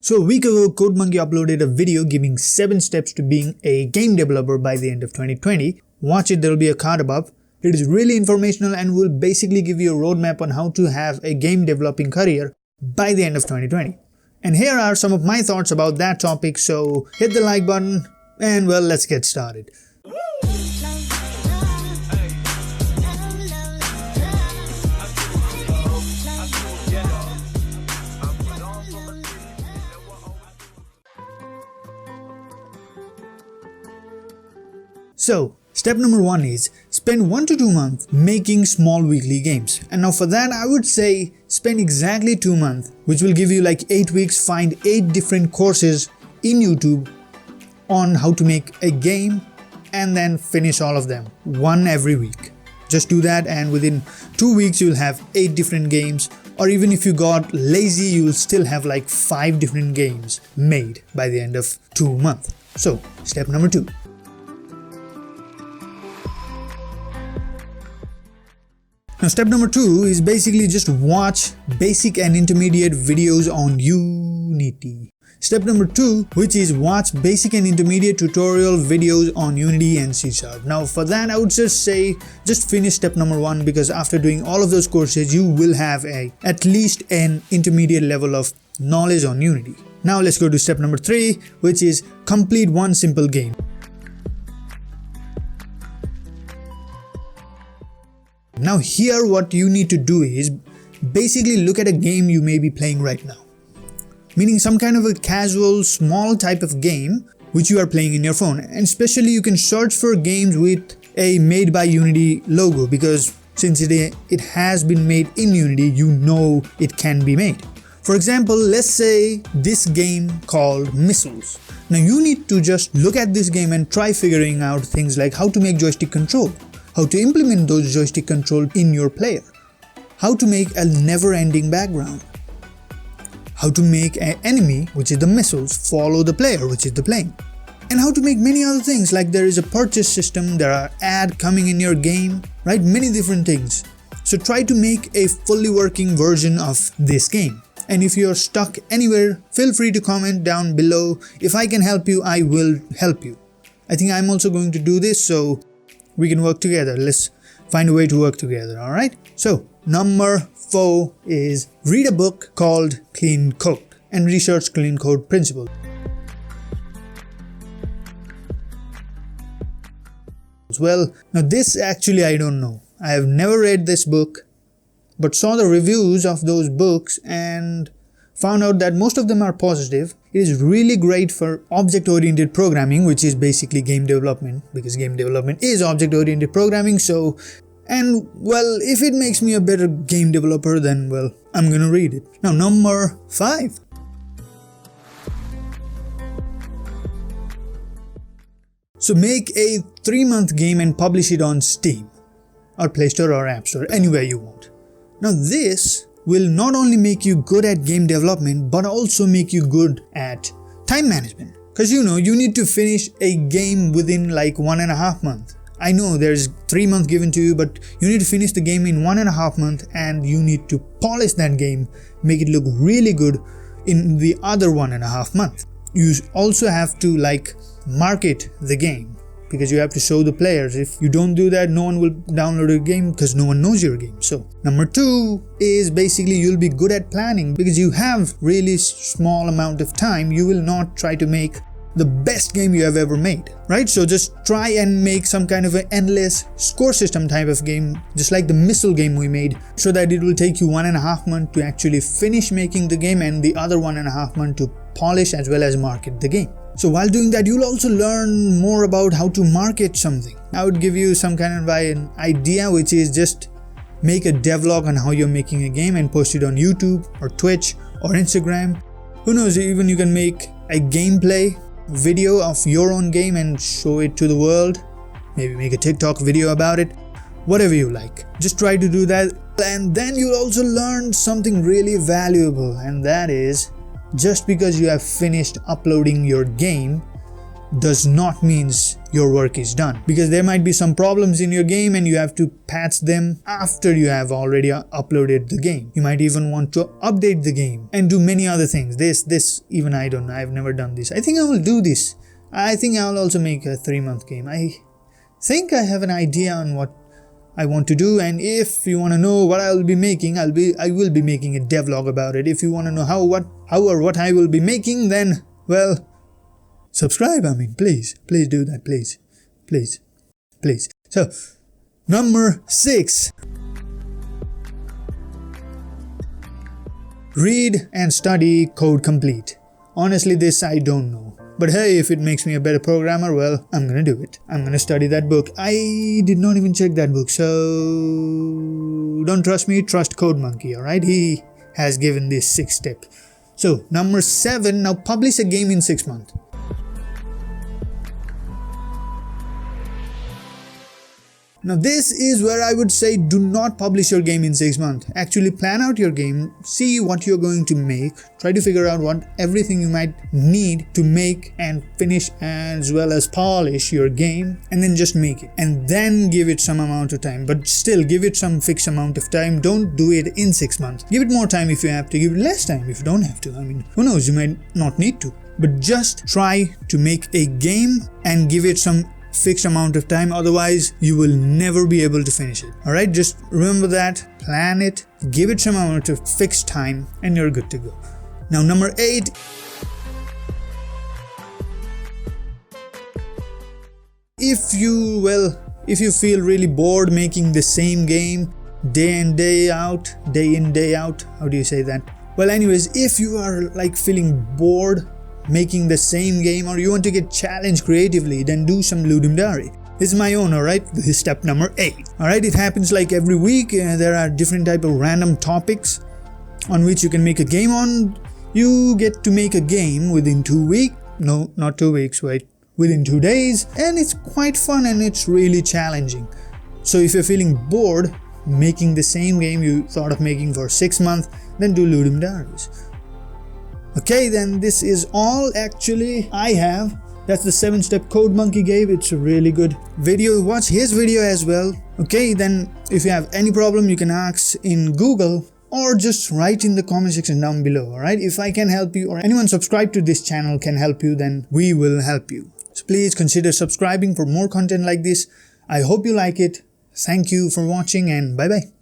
So a week ago, CodeMonkey uploaded a video giving 7 steps to being a game developer by the end of 2020. Watch it, there will be a card above. It is really informational and will basically give you a roadmap on how to have a game developing career by the end of 2020. And here are some of my thoughts about that topic, so hit the like button and well, let's get started. So, step number 1 is spend 1 to 2 months making small weekly games. And now for that I would say spend exactly 2 months, which will give you like 8 weeks, find 8 different courses in YouTube on how to make a game and then finish all of them, one every week. Just do that and within 2 weeks you'll have 8 different games, or even if you got lazy you'll still have like 5 different games made by the end of 2 months. So, step number 2. Now step number 2 is basically just watch basic and intermediate videos on Unity. Step number 2, which is watch basic and intermediate tutorial videos on Unity and C#. Now for that I would just say just finish step number 1, because after doing all of those courses you will have at least an intermediate level of knowledge on Unity. Now let's go to step number 3, which is complete one simple game. Now here what you need to do is basically look at a game you may be playing right now. Meaning some kind of a casual small type of game which you are playing in your phone, and especially you can search for games with a made by Unity logo, because since it has been made in Unity, you know it can be made. For example, let's say this game called Missiles. Now you need to just look at this game and try figuring out things like how to make joystick control, how to implement those joystick control in your player, how to make a never-ending background, how to make an enemy, which is the missiles, follow the player, which is the plane, and how to make many other things, like there is a purchase system, there are ads coming in your game, right? Many different things. So try to make a fully working version of this game. And if you're stuck anywhere, feel free to comment down below. If I can help you, I will help you. I think I'm also going to do this, so we can work together. Let's find a way to work together, alright? So, number 4 is read a book called Clean Code and research clean code principles. Well, now this actually I don't know. I have never read this book, but saw the reviews of those books and found out that most of them are positive. It is really great for object-oriented programming, which is basically game development, because game development is object-oriented programming. So, and well, if it makes me a better game developer, then well, I'm gonna read it. Now, number 5. So make a 3-month game and publish it on Steam or Play Store or App Store, anywhere you want. Now this will not only make you good at game development, but also make you good at time management. Because you know, you need to finish a game within like 1.5 months. I know there's 3 months given to you, but you need to finish the game in 1.5 months, and you need to polish that game, make it look really good in the other 1.5 months. You also have to like market the game, because you have to show the players. If you don't do that, no one will download your game because no one knows your game. So number 2 is basically you'll be good at planning, because you have really small amount of time. You will not try to make the best game you have ever made, right? So just try and make some kind of an endless score system type of game, just like the missile game we made, so that it will take you 1.5 months to actually finish making the game and the other 1.5 months to polish as well as market the game. So while doing that, you'll also learn more about how to market something. I would give you some kind of an idea, which is just make a devlog on how you're making a game and post it on YouTube or Twitch or Instagram. Who knows, even you can make a gameplay video of your own game and show it to the world. Maybe make a TikTok video about it. Whatever you like. Just try to do that. And then you'll also learn something really valuable, and that is, just because you have finished uploading your game does not mean your work is done, because there might be some problems in your game and you have to patch them after you have already uploaded the game. You might even want to update the game and do many other things. This even I don't know, I've never done this. I think I will do this. I think I'll also make a 3-month game. I think I have an idea on what I want to do, and if you want to know what I will be making, I will be making a devlog about it. If you want to know how or what I will be making, then, well, subscribe. I mean, please do that, please. So, number 6. Read and study Code Complete. Honestly, this I don't know. But hey, if it makes me a better programmer, well, I'm gonna do it. I'm gonna study that book. I did not even check that book, so don't trust me, trust CodeMonkey, alright? He has given this 6 step. So, number 7, now publish a game in 6 months. Now this is where I would say do not publish your game in 6 months. Actually plan out your game, see what you're going to make, try to figure out what everything you might need to make and finish as well as polish your game, and then just make it. And then give it some amount of time, but still give it some fixed amount of time. Don't do it in 6 months. Give it more time if you have to, give it less time if you don't have to. I mean, who knows, you might not need to. But just try to make a game and give it some fixed amount of time, otherwise you will never be able to finish it. Alright, just remember that, plan it, give it some amount of fixed time, and you're good to go. Now number 8. If you feel really bored making the same game day in day out, how do you say that? Well, anyways, if you are like feeling bored making the same game, or you want to get challenged creatively, then do some Ludum Dare. This is my own, alright? This is step number 8. Alright, it happens like every week. There are different type of random topics on which you can make a game on. You get to make a game within 2 weeks. No, not 2 weeks, wait. Within 2 days. And it's quite fun and it's really challenging. So if you're feeling bored making the same game you thought of making for 6 months, then do Ludum Dares. Okay, then this is all actually I have. That's the 7-step CodeMonkey gave. It's a really good video. Watch his video as well. Okay, then if you have any problem, you can ask in Google or just write in the comment section down below, alright? If I can help you or anyone subscribed to this channel can help you, then we will help you. So please consider subscribing for more content like this. I hope you like it. Thank you for watching and bye-bye.